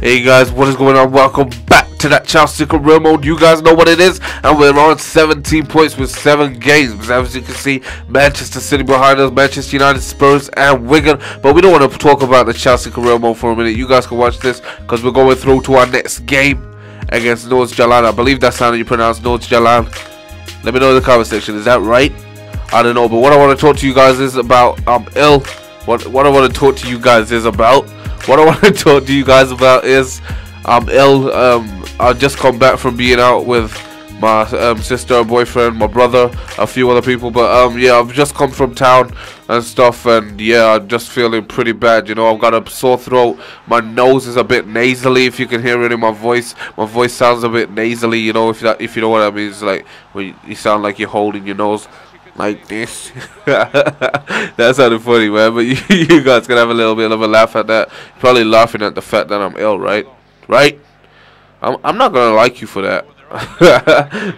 Hey guys, what is going on? Welcome back to that Chelsea career mode. You guys know what it is, and we're on 17 points with 7 games. As you can see, Manchester City behind us, Manchester United, Spurs, and Wigan. But we don't want to talk about the Chelsea career mode for a minute. You guys can watch this because we're going through to our next game against North Jalan. I believe that's how you pronounce North Jalan. Let me know in the comment section. Is that right? I don't know. But what I want to talk to you guys is about What I want to talk to you guys is about. What I want to talk to you guys about is I just come back from being out with my sister, boyfriend, my brother, a few other people. But yeah, I've just come from town and stuff, and yeah, I'm just feeling pretty bad. You know, I've got a sore throat. My nose is a bit nasally. If you can hear it in my voice sounds a bit nasally. You know, if you know what I mean. It's like when you sound like you're holding your nose like this. That sounded funny, man. But you guys can have a little bit of a laugh at that. You're probably laughing at the fact that I'm ill, right? I'm not gonna like you for that.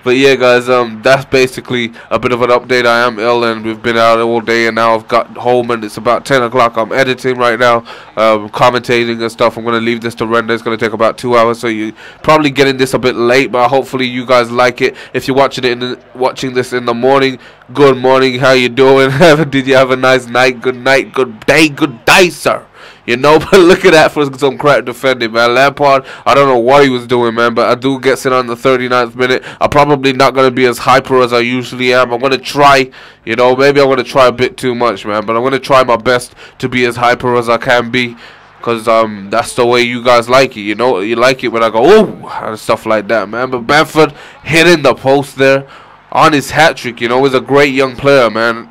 But yeah, guys, that's basically a bit of an update. I am ill, and we've been out all day, and now I've got home, and it's about 10 o'clock. I'm editing right now, commentating and stuff. I'm gonna leave this to render. It's gonna take about 2 hours, so you probably getting this a bit late, but hopefully you guys like it. If you're watching this in the morning, good morning. How you doing? Did you have a nice night? Good night. Good day, sir. You know, but look at that for some crap defending, man. Lampard, I don't know what he was doing, man, but I do get it on the 39th minute. I'm probably not going to be as hyper as I usually am. I'm going to try, you know, maybe I'm going to try a bit too much, man, but I'm going to try my best to be as hyper as I can be, because that's the way you guys like it, you know. You like it when I go, oh, and stuff like that, man. But Bamford hitting the post there on his hat-trick, you know. He's a great young player, man.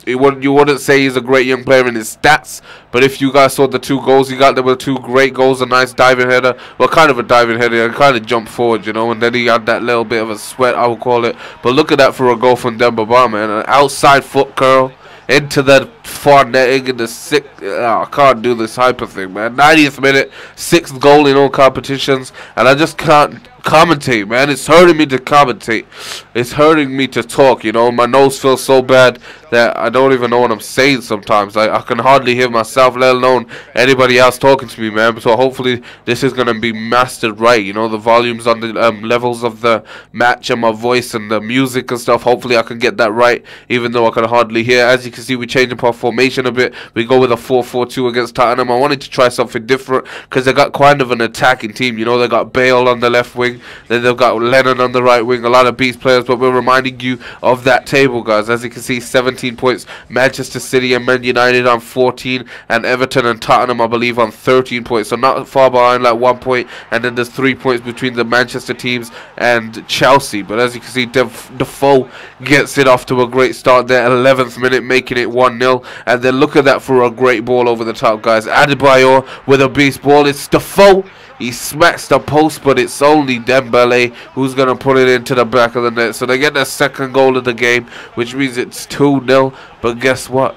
You wouldn't say he's a great young player in his stats, but if you guys saw the 2 goals he got, there were 2 great goals. A nice diving header, well, kind of a diving header, and kind of jumped forward, you know, and then he had that little bit of a sweat, I would call it. But look at that for a goal from Demba Ba, man. An outside foot curl into that far netting in the 6th. Oh, I can't do this hyper thing, man. 90th minute, 6th goal in all competitions, and I just can't commentate, man. It's hurting me to commentate. It's hurting me to talk, you know. My nose feels so bad that I don't even know what I'm saying sometimes. I can hardly hear myself, let alone anybody else talking to me, man. So hopefully this is going to be mastered right, you know. The volumes on the levels of the match and my voice and the music and stuff, hopefully I can get that right, even though I can hardly hear. As you can see, we're changing our formation a bit. We go with a 4-4-2 against Tottenham. I wanted to try something different because they got kind of an attacking team, you know. They got Bale on the left wing, then they've got Lennon on the right wing, a lot of beast players. But we're reminding you of that table, guys. As you can see, 17 points. Manchester City and Man United on 14, and Everton and Tottenham, I believe, on 13 points. So not far behind, like 1 point, and then there's 3 points between the Manchester teams and Chelsea. But as you can see, Defoe gets it off to a great start there, 11th minute, making it 1-0. And then look at that for a great ball over the top, guys. Adebayor with a beast ball. It's Defoe. He smacks the post, but it's only Dembele who's going to put it into the back of the net. So they get their 2nd goal of the game, which means it's 2-0. But guess what?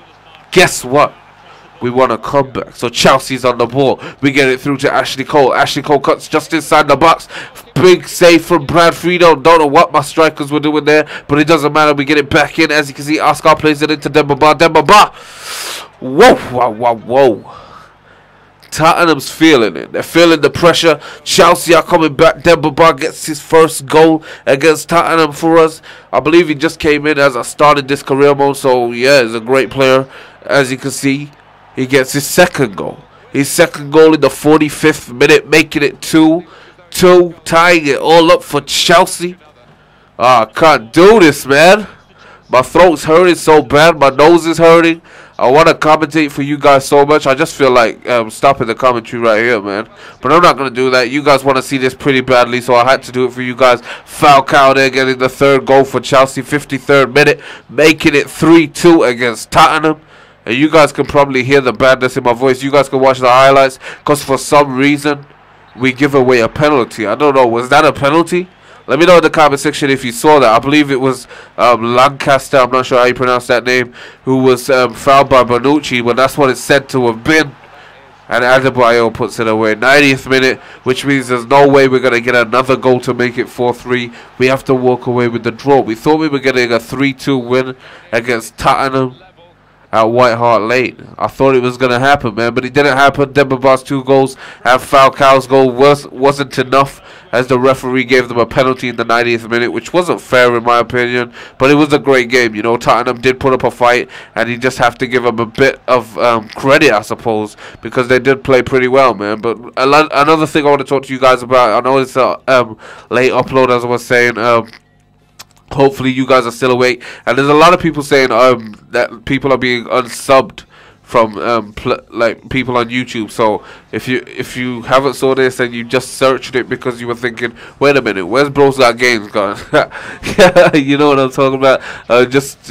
We want a comeback. So Chelsea's on the ball. We get it through to Ashley Cole. Ashley Cole cuts just inside the box. Big save from Brad Friedel. Don't know what my strikers were doing there, but it doesn't matter. We get it back in. As you can see, Oscar plays it into Demba Ba. Demba Ba. Whoa. Tottenham's feeling it. They're feeling the pressure. Chelsea are coming back. Demba Ba gets his 1st goal against Tottenham for us. I believe he just came in as I started this career mode. So, yeah, he's a great player. As you can see, he gets his 2nd goal. His 2nd goal in the 45th minute, making it 2-2, tying it all up for Chelsea. I can't do this, man. My throat's hurting so bad. My nose is hurting. I want to commentate for you guys so much. I just feel like stopping the commentary right here, man. But I'm not going to do that. You guys want to see this pretty badly, so I had to do it for you guys. Falcao there getting the 3rd goal for Chelsea, 53rd minute, making it 3-2 against Tottenham. And you guys can probably hear the badness in my voice. You guys can watch the highlights, because for some reason we give away a penalty. I don't know. Was that a penalty? Let me know in the comment section if you saw that. I believe it was Lancaster, I'm not sure how you pronounce that name, who was fouled by Bonucci, but that's what it's said to have been. And Adebayor puts it away. 90th minute, which means there's no way we're going to get another goal to make it 4-3. We have to walk away with the draw. We thought we were getting a 3-2 win against Tottenham, at White Hart Lane. I thought it was going to happen, man, but it didn't happen. Demba's 2 goals and Falcao's goal wasn't enough, as the referee gave them a penalty in the 90th minute, which wasn't fair in my opinion, but it was a great game. You know, Tottenham did put up a fight, and you just have to give them a bit of credit, I suppose, because they did play pretty well, man. But another thing I want to talk to you guys about, I know it's a late upload, as I was saying. Hopefully you guys are still awake, and there's a lot of people saying that people are being unsubbed from like people on YouTube. So if you haven't saw this and you just searched it because you were thinking, wait a minute, where's Bros Got Games gone? You know what I'm talking about. Just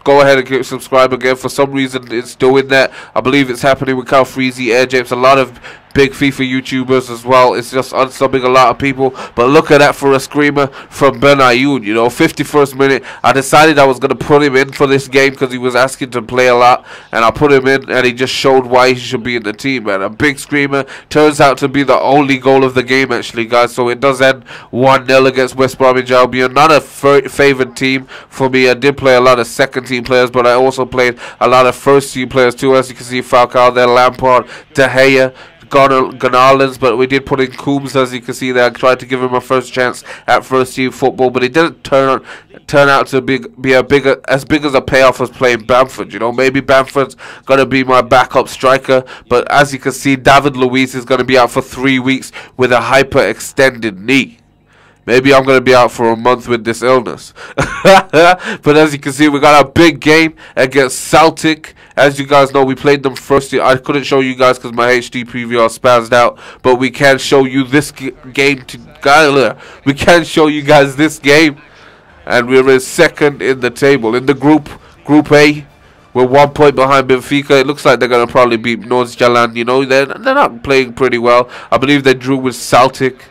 go ahead and click subscribe again. For some reason it's doing that. I believe it's happening with Cal Freezy, Air James, a lot of big FIFA YouTubers as well. It's just unsubbing a lot of people. But look at that for a screamer from Ben Ayoun. You know, 51st minute. I decided I was going to put him in for this game because he was asking to play a lot. And I put him in, and he just showed why he should be in the team, man. A big screamer. Turns out to be the only goal of the game, actually, guys. So it does end 1-0 against West Bromwich Albion. Not a favoured team for me. I did play a lot of second-team players, but I also played a lot of first-team players too. As you can see, Falcao there, Lampard, De Gea, Gonalons, but we did put in Coombs, as you can see there. I tried to give him a first chance at first team football, but it didn't turn out to be as big as a payoff as playing Bamford. You know, maybe Bamford's gonna be my backup striker, but as you can see, David Luiz is gonna be out for 3 weeks with a hyperextended knee. Maybe I'm going to be out for a month with this illness. But as you can see, we got a big game against Celtic. As you guys know, we played them first. I couldn't show you guys because my HD preview are spazzed out. But we can show you this game. We can show you guys this game. And we're in second in the table. In the Group A, we're 1 point behind Benfica. It looks like they're going to probably beat Nordsjælland. You know, they're not playing pretty well. I believe they drew with Celtic.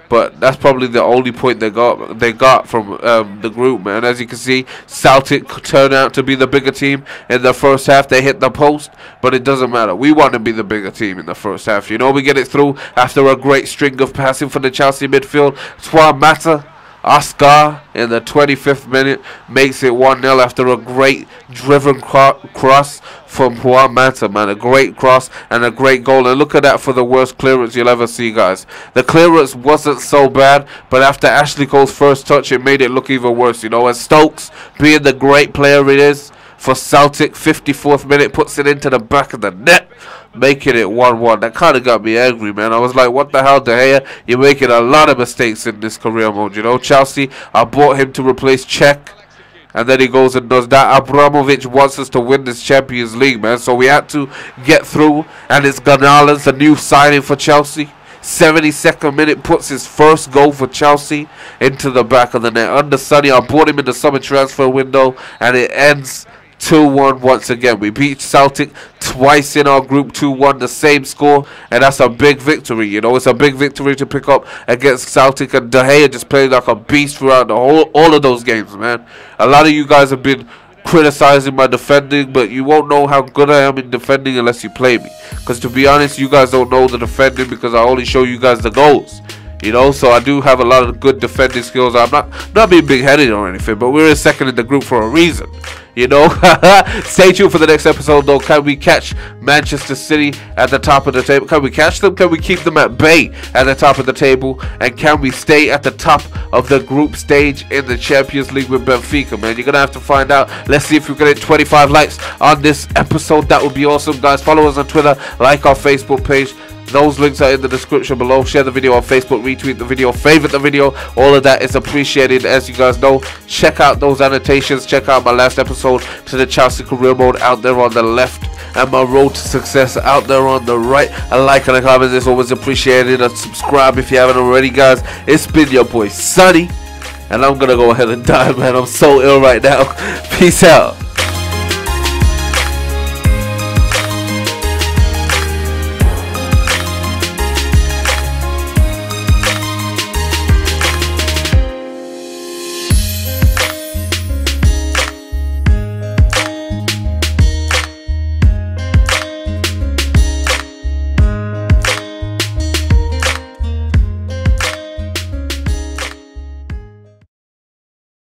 But that's probably the only point they got from the group, man. As you can see, Celtic turned out to be the bigger team in the first half. They hit the post, but it doesn't matter. We want to be the bigger team in the first half. You know, we get it through after a great string of passing for the Chelsea midfield. Juan Mata, Oscar in the 25th minute makes it 1-0 after a great driven cross from Juan Mata, man. A great cross and a great goal. And look at that for the worst clearance you'll ever see, guys. The clearance wasn't so bad, but after Ashley Cole's first touch, it made it look even worse, you know. And Stokes, being the great player it is for Celtic, 54th minute, puts it into the back of the net, making it 1-1. That kind of got me angry, man. I was like, what the hell, De Gea? You're making a lot of mistakes in this career mode, you know. Chelsea, I bought him to replace Czech, and then he goes and does that. Abramovich wants us to win this Champions League, man. So we had to get through, and it's Gonalons, a new signing for Chelsea. 72nd minute, puts his first goal for Chelsea into the back of the net. Under Sonny, I bought him in the summer transfer window, and it ends 2-1 once again. We beat Celtic twice in our group, 2-1, the same score, and that's a big victory. You know, it's a big victory to pick up against Celtic, and De Gea just played like a beast throughout the all of those games, man. A lot of you guys have been criticizing my defending, but you won't know how good I am in defending unless you play me. Because to be honest, you guys don't know the defending because I only show you guys the goals. You know, so I do have a lot of good defending skills. I'm not being big-headed or anything, but we're in second in the group for a reason. You know, stay tuned for the next episode, though. Can we catch Manchester City at the top of the table? Can we catch them? Can we keep them at bay at the top of the table? And can we stay at the top of the group stage in the Champions League with Benfica, man? You're going to have to find out. Let's see if we can get 25 likes on this episode. That would be awesome, guys. Follow us on Twitter, like our Facebook page. Those links are in the description below. Share the video on Facebook, retweet the video, favorite the video. All of that is appreciated, as you guys know. Check out those annotations. Check out my last episode to the Chelsea career mode out there on the left, and my road to success out there on the right. A like and a comment is always appreciated. And subscribe if you haven't already, guys. It's been your boy Sonny, and I'm gonna go ahead and die, man. I'm so ill right now. Peace out.